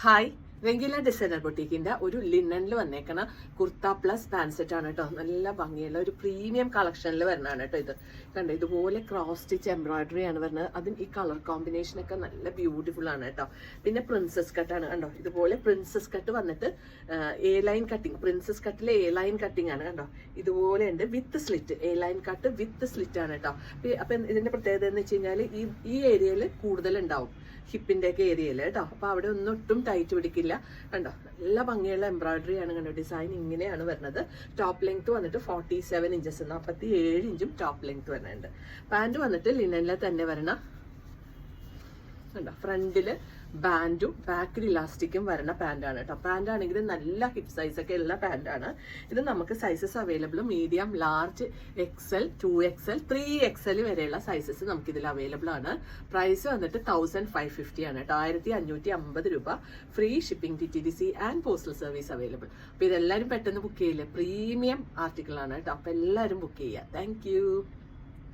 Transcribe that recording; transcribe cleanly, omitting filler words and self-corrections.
Hi, വെങ്കില designer ബൊട്ടീക്കിന്റെ ഒരു ലിനനിൽ വന്നേക്കണ kurta plus pant set ആണ് കേട്ടോ. നല്ല ഭംഗിയുള്ള ഒരു പ്രീമിയം കളക്ഷനിൽ വരുന്നതാണ് കേട്ടോ. ഇത് കണ്ടോ, ഇതുപോലെ ക്രോസ് സ്റ്റിച്ച് എംബ്രോയിഡറി ആണ് വരുന്നത്. അതും ഈ കളർ കോമ്പിനേഷൻ ഒക്കെ നല്ല ബ്യൂട്ടിഫുൾ ആണ് കേട്ടോ. പിന്നെ പ്രിൻസസ് കട്ടാണ് കണ്ടോ, ഇതുപോലെ പ്രിൻസസ് കട്ട് വന്നിട്ട് എ ലൈൻ കട്ടിങ്, പ്രിൻസസ് കട്ടിലെ എ ലൈൻ കട്ടിങ് ആണ് കണ്ടോ. ഇതുപോലെ ഉണ്ട് with slit, A line cut with slit ആണ് കേട്ടോ. അപ്പൊ ഇതിന്റെ പ്രത്യേകത എന്ന് വെച്ച് കഴിഞ്ഞാൽ ഈ ഏരിയയിൽ കൂടുതൽ ഉണ്ടാവും, ഹിപ്പിന്റെ ഒക്കെ ഏരിയയിൽ കേട്ടോ. അപ്പൊ അവിടെ ഒന്നും ഒട്ടും ടൈറ്റ് പിടിക്കില്ല കണ്ടോ. നല്ല ഭംഗിയുള്ള എംബ്രോയിഡറി ആണ് കണ്ടോ. ഡിസൈൻ ഇങ്ങനെയാണ് വരുന്നത്. ടോപ്പ് ലെങ്ത് വന്നിട്ട് 47 ഇഞ്ചസ്, 47 ഇഞ്ചും ടോപ്പ് ലെങ്ത് വരുന്നുണ്ട്. പാന്റ് വന്നിട്ട് ലിനനിലെ തന്നെ വരണ കണ്ടോ. ഫ്രണ്ടില് ബാൻഡും ബാക്കിൽ ഇലാസ്റ്റിക്കും വരുന്ന പാന്റാണ് കേട്ടോ. പാന്റ് ആണെങ്കിൽ നല്ല ഹിപ്പ് സൈസ് ഒക്കെ ഉള്ള പാന്റാണ്. ഇത് നമുക്ക് sizes available medium, large, XL, 2XL, 3XL വരെയുള്ള സൈസസ് നമുക്ക് ഇതിൽ അവൈലബിൾ ആണ്. പ്രൈസ് വന്നിട്ട് 1550 ആണ് കേട്ടോ. 1550 രൂപ. Free shipping, TTDC and postal service available. അപ്പൊ ഇതെല്ലാവരും പെട്ടെന്ന് ബുക്ക് ചെയ്യില്ലേ, പ്രീമിയം ആർട്ടിക്കിൾ ആണ് കേട്ടോ. അപ്പൊ എല്ലാവരും ബുക്ക് ചെയ്യുക. താങ്ക്